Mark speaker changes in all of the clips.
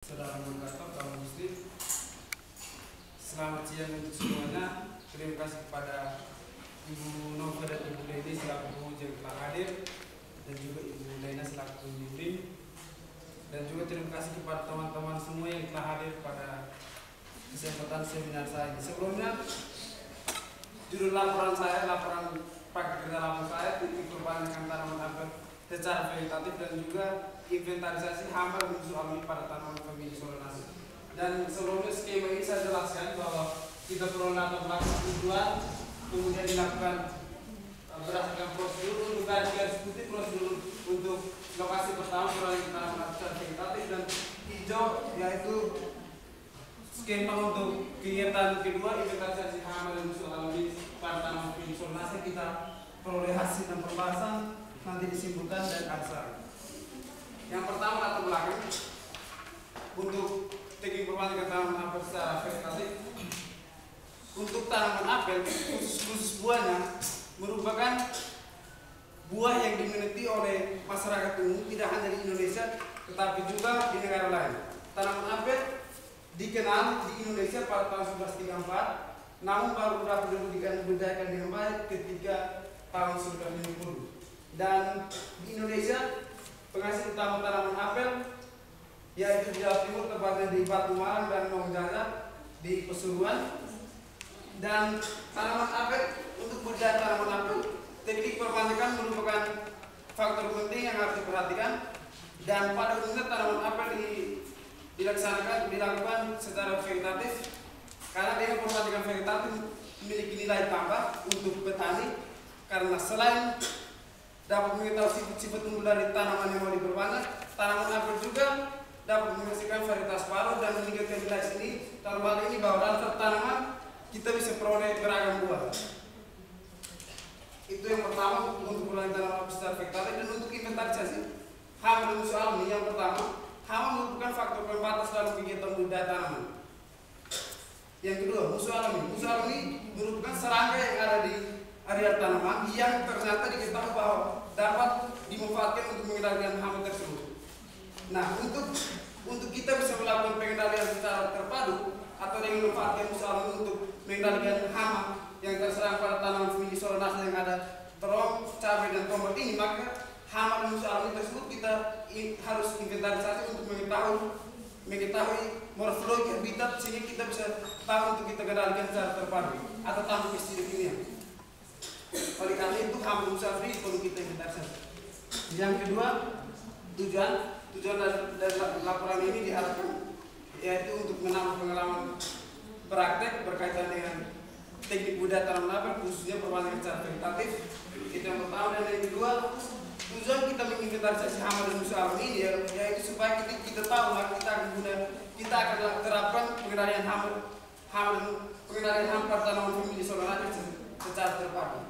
Speaker 1: Saudara Manggato, kaum muslim, selamat siang untuk semuanya. Terima kasih kepada Ibu Nova dan Ibu Leni selaku penguji yang telah hadir, dan juga Ibu Lena selaku pembimbing, dan juga terima kasih kepada teman-teman semua yang telah hadir pada kesempatan seminar saya ini. Sebelumnya, judul laporan paket kerja laporan saya titik perbandingan tanaman apel secara vegetatif dan juga inventarisasi hama dan musuh alami pada tanaman famili Solanacea. Dan sebelumnya skema ini saya jelaskan bahwa kita perlu melakukan tujuan, kemudian dilakukan berdasarkan prosedur untuk garis putih, prosedur untuk lokasi pertama perbandingan tanaman apel secara vegetatif, dan hijau yaitu skema untuk kegiatan kedua inventarisasi hama dan musuh alami pada tanaman famili Solanacea. Kita peroleh hasil dan pembahasan nanti disimpulkan dan aksar. Yang pertama latar belakang untuk teknik perbandingan tanaman apel secara vegetatif. Untuk tanaman apel khusus buahnya merupakan buah yang diminati oleh masyarakat umum tidak hanya di Indonesia tetapi juga di negara lain. Tanaman apel dikenal di Indonesia pada tahun 1934, namun baru dapat dibudidayakan dengan baik ketika tahun 1950. Dan di Indonesia penghasil utama tanaman apel yaitu di Jawa Timur, tepatnya di Batu Malang dan Nongjaya di Pasuruan. Dan tanaman apel, untuk budidaya tanaman apel, teknik perbandingan merupakan faktor penting yang harus diperhatikan. Dan pada umumnya tanaman apel dilakukan secara vegetatif karena dengan perbandingan vegetatif memiliki nilai tambah untuk petani, karena selain dapat mengetahui sifat-sifat unggul dari tanaman yang mau diperbanyak, tanaman apel juga dapat menghasilkan varietas baru dan meningkatkan nilai seni. Dalam hal ini bahwa dalam satu tanaman kita bisa peroleh beragam buah. Itu yang pertama untuk perbandingan tanaman apel secara vegetatif. Dan untuk inventarisasi hama dan musuh alami, yang pertama, hama merupakan faktor pembatas dalam kegiatan budidaya tanaman. Yang kedua, musuh alami. Musuh alami merupakan serangga yang ada di area tanaman yang ternyata diketahui bahwa dapat dimanfaatkan untuk mengendalikan hama tersebut. Nah, untuk kita bisa melakukan pengendalian secara terpadu atau dengan memanfaatkan musuh alami untuk mengendalikan hama yang terserang pada tanaman famili Solanacea yang ada terong, cabai, dan tomat ini, maka hama dan musuh alami tersebut kita harus inventarisasi untuk mengetahui morfologi habitat, sehingga kita bisa tahu untuk kita kendalikan secara terpadu atau tanpa pestisida kimia. Oleh karena itu hama dan musuh alami perlu kita inventarisasi. Yang kedua, tujuan dari laporan ini diharapkan yaitu untuk menambah pengalaman praktek berkaitan dengan teknik budidaya tanaman apel khususnya perbandingan secara vegetatif. Itu yang pertama. Dan yang kedua, tujuan kita menginventarisasi hama dan musuh alami ini yaitu supaya kita tahu kita akan terapkan pengendalian hama pada tanaman famili Solanacea secara terpadu.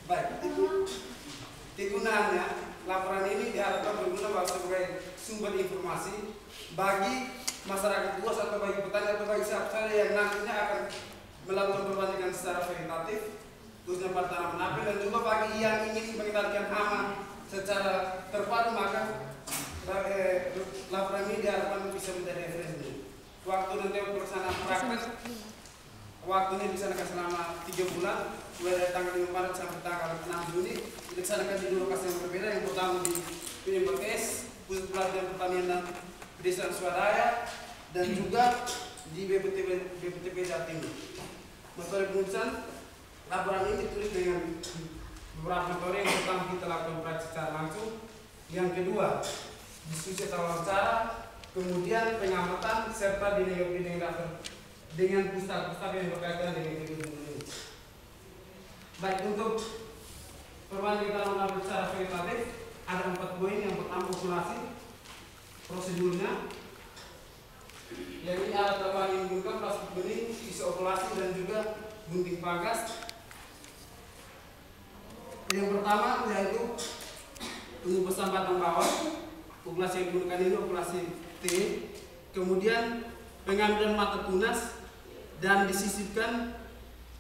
Speaker 1: Baik, itu kegunaannya. Laporan ini diharapkan berguna sebagai sumber informasi bagi masyarakat luas atau bagi petani atau bagi siapa saja yang nantinya akan melakukan perbandingan secara vegetatif khususnya pada tanaman apel, dan juga bagi yang ingin mengendalikan hama secara terpadu, maka laporan ini diharapkan bisa menjadi referensi. Waktu nanti pelaksanaan praktek, waktunya dilaksanakan selama 3 bulan, mulai dari tanggal 5 Maret sampai tanggal 6 Juni. Dilaksanakan di 2 lokasi yang berbeda. Yang pertama di PMBKS, Pusat Pelatihan Pertanian dan Pedesaan Swadaya, dan juga di BPTB Jawa Timur. Metode penulisan laporan ini ditulis dengan beberapa metode. Yang pertama kita lakukan praktik secara langsung, yang kedua diskusi atau wawancara, kemudian pengamatan, serta dengan pustaka yang berkaitan dengan kehidupan ini. Baik, untuk perbandingan tanaman apel secara vegetatif ada 4 poin. Yang pertama, populasi, prosedurnya, yang ini alat tambahan yang digunakan, plastik bening, isi okulasi, dan juga gunting pangkas. Yang pertama yaitu pengupasan batang bawah. Okulasi yang digunakan ini okulasi T. Kemudian pengambilan mata tunas dan disisipkan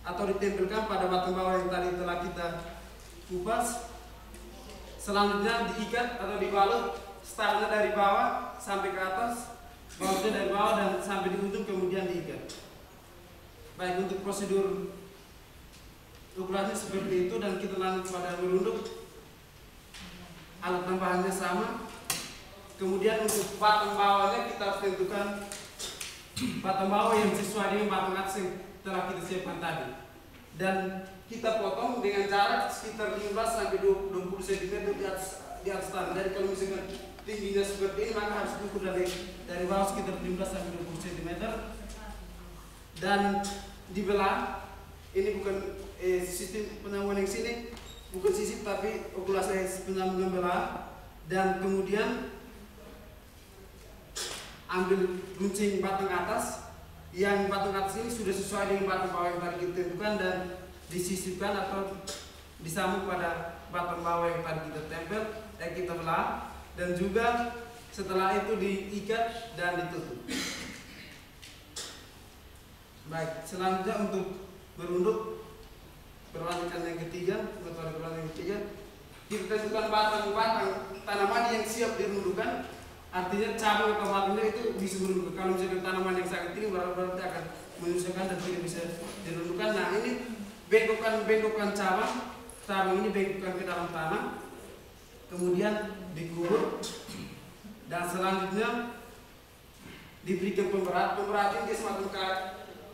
Speaker 1: atau ditempelkan pada batang bawah yang tadi telah kita kupas. Selanjutnya diikat atau dibalut startnya dari bawah sampai ke atas, bautnya dari bawah dan sampai di ujung kemudian diikat. Baik, untuk prosedur ukurannya seperti itu dan kita lanjut pada merunduk. Alat tambahannya sama. Kemudian untuk batang bawahnya kita harus tentukan batang bawah yang sesuai dengan batang atas yang telah kita siapkan tadi. Dan kita potong dengan jarak sekitar 15 sampai 20 cm di atas tanah. Jadi kalau misalkan tingginya seperti ini maka harus diukur dari bawah sekitar 15 sampai 20 cm. Dan dibelah. Ini bukan sistem penyambungan yang sini, bukan sisip tapi okulasi penyambungan belah. Dan kemudian ambil gunting batang atas, yang batang atas ini sudah sesuai dengan batang bawah yang tadi kita tentukan dan disisipkan atau disambung pada batang bawah yang tadi kita tempel, kita belah, dan juga setelah itu diikat dan ditutup. Baik, selanjutnya untuk merunduk perlanjutan yang ketiga, metode perlanjutan yang ketiga, kita tentukan batang-batang tanaman yang siap dirundukkan. Artinya cabang atau batangnya itu bisa merunduk. Kalau misalkan tanaman yang sangat tinggi berarti akan menyusahkan dan tidak bisa dirundukkan. Nah, ini bengkokan cabang ini bengkokan ke dalam tanah, kemudian dikubur, dan selanjutnya diberikan pemberat. Pemberat ini semacam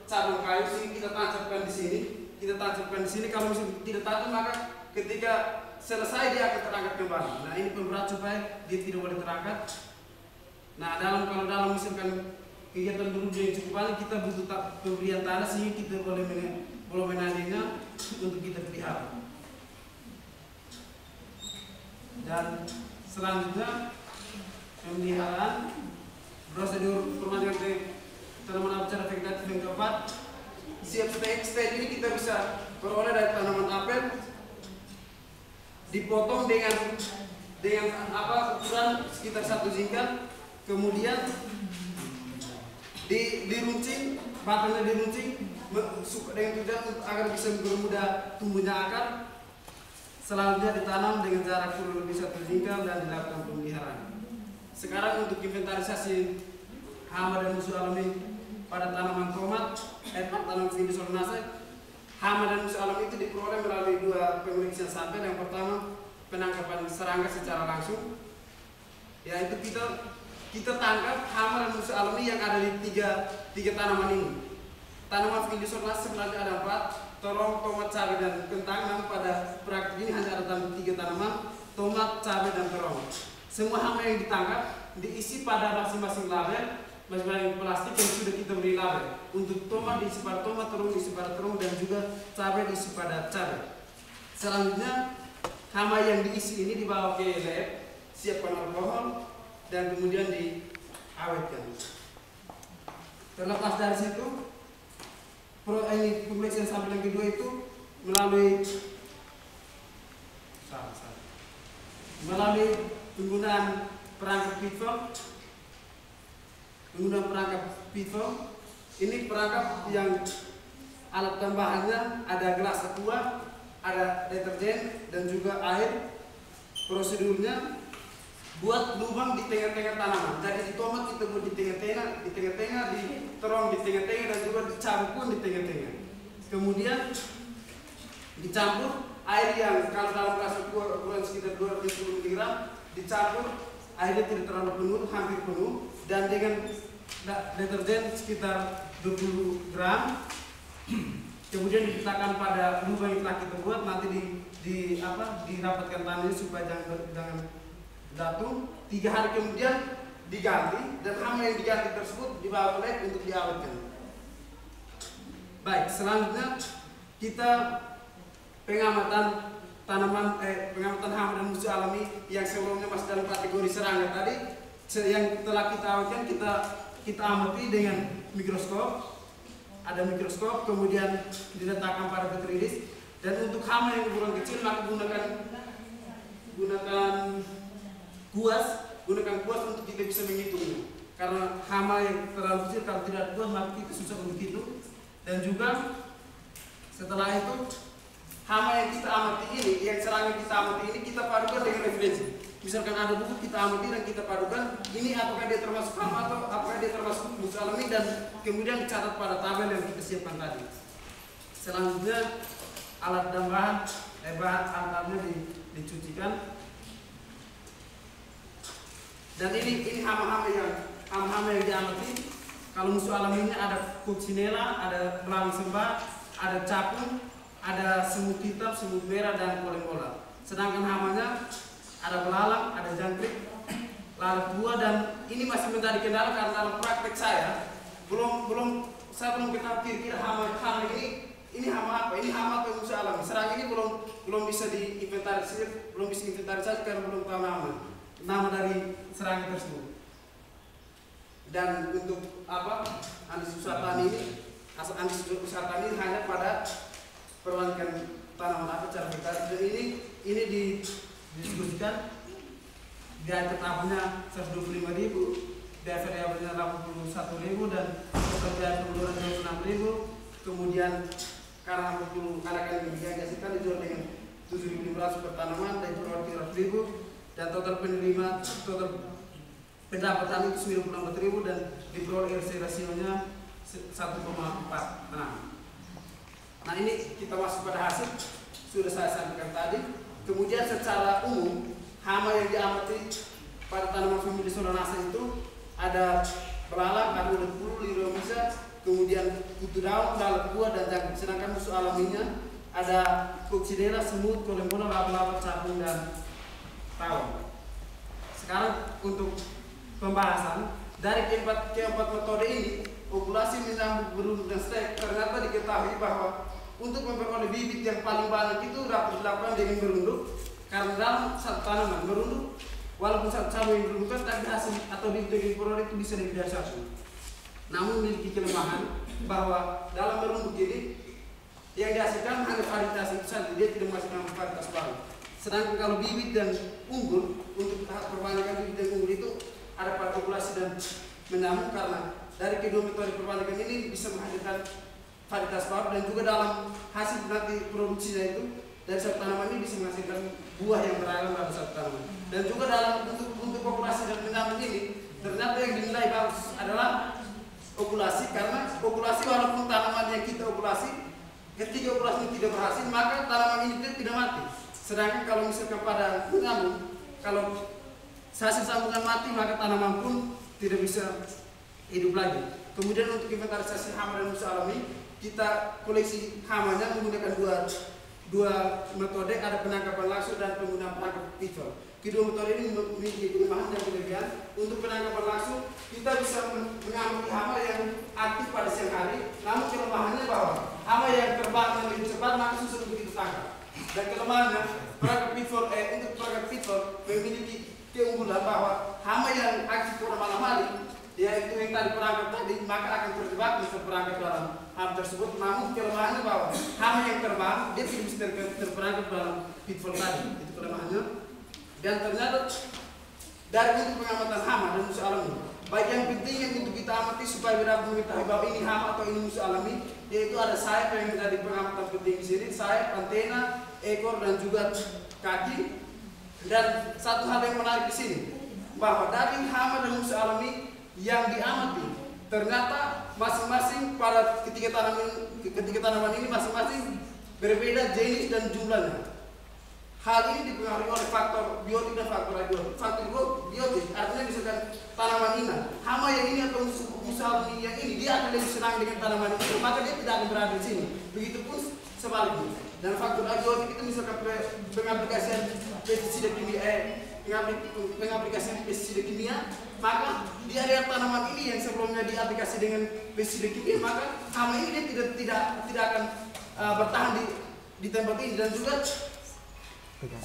Speaker 1: cabang kayu sih kita tancapkan di sini. Kalau misalnya tidak tajam maka ketika selesai dia akan terangkat kembali. Nah, ini pemberat supaya dia tidak boleh terangkat. Nah, kalau dalam misalkan kegiatan berunduk yang cukup banyak, kita butuh pemberian tanah sehingga kita boleh menandinya untuk kita pelihara. Dan selanjutnya pemeliharaan, prosedur permanengan tanaman apel vegetatif yang keempat. Setiap stage ini kita bisa peroleh dari tanaman apel, dipotong dengan ukuran sekitar 1 jingkat. Kemudian diruncing, batangnya diruncing dengan tujuan agar bisa mempermudah tumbuhnya akar. Selanjutnya ditanam dengan jarak kurang lebih 1 jingkat dan dilakukan pemeliharaan. Sekarang untuk inventarisasi hama dan musuh alami pada tanaman tomat, tanaman Vindus solanaceae. Hama dan musuh alami itu diperoleh melalui 2 pemeriksaan sampel. Yang pertama, penangkapan serangga secara langsung, yaitu kita tangkap hama dan musuh alami yang ada di tiga tanaman ini. Tanaman Vindus solanaceae sebenarnya ada 4, terong, tomat, cabai, dan kentang. Namun pada praktik ini hanya ada 3 tanaman, tomat, cabai, dan terong. Semua hama yang ditangkap diisi pada masing-masing label, masing-masing plastik yang sudah kita beri label. Untuk tomat diisi pada tomat, terong diisi pada terong, dan juga cabai diisi pada cabai. Selanjutnya hama yang diisi ini dibawa ke lab, siapkan alkohol, dan kemudian diawetkan. Terlepas dari situ, pemeriksaan sampel yang kedua itu melalui penggunaan perangkap pitfall. Ini perangkap yang alat tambahannya ada gelas aqua, ada deterjen, dan juga air. Prosedurnya buat lubang di tengah-tengah tanaman. Jadi di tomat kita buat di tengah-tengah, di terong di tengah-tengah, dan juga di cabai pun di tengah-tengah. Kemudian dicampur air yang kalau dalam gelas ukuran sekitar 210 mg, dicampur airnya tidak terlalu penuh, hampir penuh, dan dengan deterjen sekitar 20 gram. Kemudian diletakkan pada lubang yang telah kita buat, nanti dirapatkan tanahnya supaya jangan datum. 3 hari kemudian diganti, dan hama yang diganti tersebut dibawa ke lab untuk diawetkan. Baik, selanjutnya kita pengamatan pengamatan hama dan musuh alami yang sebelumnya masih dalam kategori serangga tadi, yang telah kita awetkan kita amati dengan mikroskop. Ada mikroskop, kemudian diletakkan pada petridis. Dan untuk hama yang ukuran kecil maka gunakan kuas untuk kita bisa menghitungnya. Karena hama yang terlalu kecil kalau tidak kuas maka kita susah untuk hitung. Dan juga setelah itu hama yang kita amati ini, yang serangga kita amati ini, kita padukan dengan referensi.
Speaker 2: misalkan ada buku kita amati dan kita padukan, ini apakah dia termasuk hama atau apakah dia termasuk musuh alami, dan kemudian dicatat pada tabel yang kita siapkan tadi. Selanjutnya alat dan bahan alat-alatnya dicucikan. Dan ini hama-hama yang diamati. Kalau musuh alaminya ada coccinella, ada belang sembah, ada capung, ada semut hitam, semut merah, dan koleng bola. Sedangkan hamanya ada belalang, ada jangkrik, lalat buah, dan ini masih menjadi kendala karena dalam praktek saya saya belum kenal kira-kira hama ini hama apa, ini hama atau musuh alami. Serang ini belum bisa diinventarisir, karena belum tahu nama dari serangga tersebut. Dan untuk analisis usaha tani ini hanya pada perbandingan tanaman cara kita. Dan ini didiskusikan biaya tetapnya 125.000, biaya variabelnya 81.000, dan total biaya pengeluaran 26.000. Kemudian karena anak yang digajikan dijual dengan 7.500 per tanaman dan pengeluaran 300.000, dan total pendapatan itu 94.000, dan diperoleh RC rasionya 1,4. Nah ini kita masuk pada hasil sudah saya sampaikan tadi. Kemudian secara umum hama yang diamati pada tanaman famili Solanacea itu ada belalang, ada ulat bulu, liromisa, kemudian kutu daun, lalat buah, dan jangkrik. Sedangkan musuh alaminya ada coccinella, semut, koleng bola, laba-laba, capung, dan tawon. Sekarang untuk pembahasan dari keempat metode ini, okulasi, menyambut, berunduk, dan stek, ternyata diketahui bahwa untuk memperoleh bibit yang paling banyak itu dapat dilakukan dengan berunduk, karena dalam satu tanaman berunduk, walaupun satu cabang yang berundukkan, tapi hasil atau bibit yang diperoleh itu bisa lebih dari satu. Namun memiliki kelemahan bahwa dalam berunduk ini yang dihasilkan hanya varietas itu saja, dia tidak menghasilkan varietas baru. Sedangkan kalau bibit dan unggul, untuk tahap perbandingan bibit dan unggul itu ada pada okulasi dan menyambung, karena dari kedua metode perbandingan ini bisa menghasilkan varietas baru, dan juga dalam hasil nanti produksinya itu dari satu tanaman ini bisa menghasilkan buah yang beragam pada satu tanaman. Dan juga dalam untuk okulasi dan menyambung ini ternyata yang dinilai bagus adalah okulasi, karena okulasi walaupun tanaman yang kita okulasi ketika okulasi ini tidak berhasil, maka tanaman ini tidak mati. Sedangkan kalau misalkan pada menyambung, kalau hasil sambungan mati, maka tanaman pun tidak bisa hidup lagi. Kemudian untuk inventarisasi hama dan musuh alami, kita koleksi hamanya menggunakan dua metode, ada penangkapan langsung dan penggunaan penangkap pistol. Kedua metode ini memiliki kelemahan dan kelebihan. Untuk penangkapan langsung, kita bisa mengamati hama yang aktif pada siang hari, namun kelemahannya bahwa hama yang terbang lebih cepat maka susah untuk kita tangkap. Dan kelemahannya, perangkap pistol memiliki keunggulan bahwa hama yang aktif pada malam hari, yaitu yang tadi perangkap tadi, maka akan terjebak bisa terperangkap dalam hama tersebut. Namun kelemahannya bahwa hama yang terbang dia tidak bisa terperangkap dalam pitfall tadi, itu kelemahannya. Dan ternyata dari untuk pengamatan hama dan musuh alami, baik yang penting yang untuk kita amati supaya dapat mengetahui bahwa ini hama atau ini musuh alami, yaitu ada sayap yang menjadi pengamatan penting di sini, sayap, antena, ekor, dan juga kaki. Dan satu hal yang menarik di sini, bahwa dari hama dan musuh alami yang diamati, ternyata masing-masing pada ketiga tanaman ini masing-masing berbeda jenis dan jumlahnya. Hal ini dipengaruhi oleh faktor biotik dan faktor abiotik. Faktor biotik artinya misalkan tanaman ini, hama yang ini atau musuh alami yang ini, dia akan lebih senang dengan tanaman itu, maka dia tidak akan berada di sini. Begitupun sebaliknya. Dan faktor abiotik itu misalkan pengaplikasian pestisida kimia, maka di area tanaman ini yang sebelumnya diaplikasi dengan pestisida kimia, maka hama ini dia tidak akan bertahan di tempat ini. Dan juga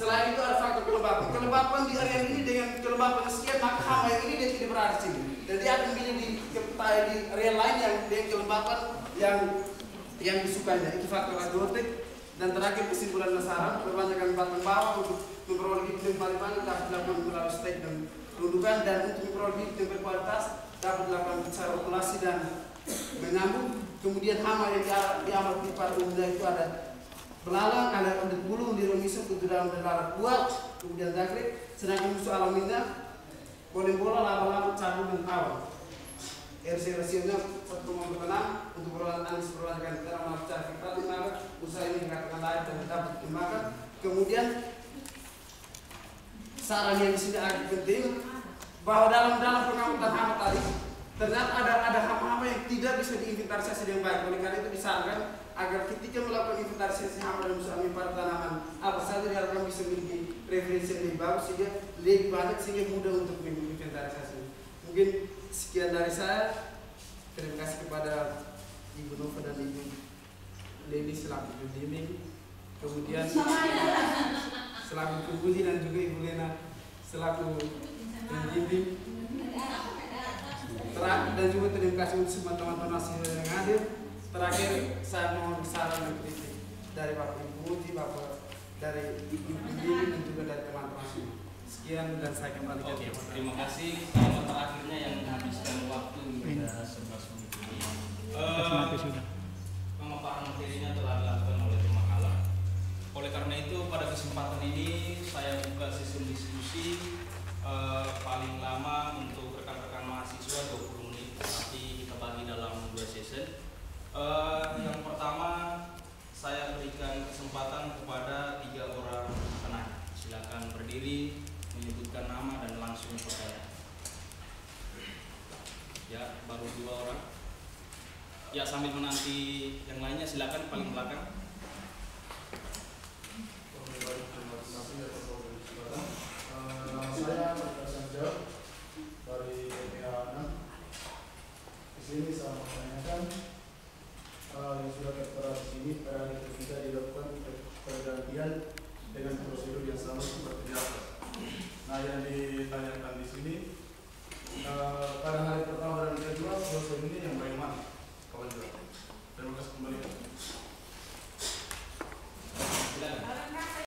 Speaker 2: selain itu ada faktor kelembapan di area ini dengan kelembapan sekian, maka hama yang ini dia tidak berada di sini, dan dia akan pilih di area lain yang dengan kelembapan yang disukainya. Itu faktor abiotik. Dan terakhir kesimpulan Nasara, kebanyakan batang bawah untuk memperoleh bibit yang paling banyak dapat dilakukan melalui stek dan rundukan, dan untuk memperoleh bibit yang berkualitas dapat dilakukan secara okulasi dan menyambung. Kemudian hama yang diamati pada umumnya itu ada belalang, ada ulat bulu, liromisa, kutu daun, dan lalat buah. kemudian Zagreb, sedangkan musuh alaminya boleh bola, laba-laba, cabu dan awal. RC rasionya 1,46 untuk perolahan Anies perolahan kita secara fitrah maka usaha ini dikatakan layak dan dapat dimakan. Kemudian saran yang disini agak penting bahwa dalam pengamatan hama tadi ternyata ada hama-hama yang tidak bisa diinventarisasi dengan baik. Oleh karena itu disarankan agar ketika melakukan inventarisasi hama dan usaha pada tanaman apa saja diharapkan bisa memiliki referensi yang lebih bagus sehingga lebih banyak sehingga mudah untuk menginventarisasi. Mungkin sekian dari saya. Terima kasih kepada Ibu Nova dan Ibu Leni selaku pembimbing, kemudian selaku pembuji dan juga Ibu Lena selaku pembimbing. Dan juga terima kasih untuk semua teman-teman yang hadir. Terakhir saya mohon saran dan kritik dari Bapak Ibu Uji, Bapak dari Ibu pembimbing dan juga dari teman-teman semua. Sekian dan saya kembali ke
Speaker 3: terima kasih. Sama terakhirnya yang menghabiskan waktu hingga 11 menit ini. Pemaparan materinya telah dilakukan oleh pemakalah. Oleh karena itu pada kesempatan ini saya buka sesi diskusi paling lama untuk rekan-rekan mahasiswa 20 menit, tapi kita bagi dalam 2 sesi. Yang pertama saya berikan kesempatan kepada 3 orang penanya. Silakan berdiri, menyebutkan nama dan langsung bertanya. Ya, baru 2 orang. Ya, sambil menanti yang lainnya silakan paling belakang.
Speaker 4: Saya Sanja dari PPH 6. Di sini saya menanyakan yang sudah tertera di sini pada hari ketiga dilakukan pergantian dengan prosedur yang sama seperti biasa. Nah, yang ditanyakan di sini pada hari pertama dan kedua prosedur ini yang baik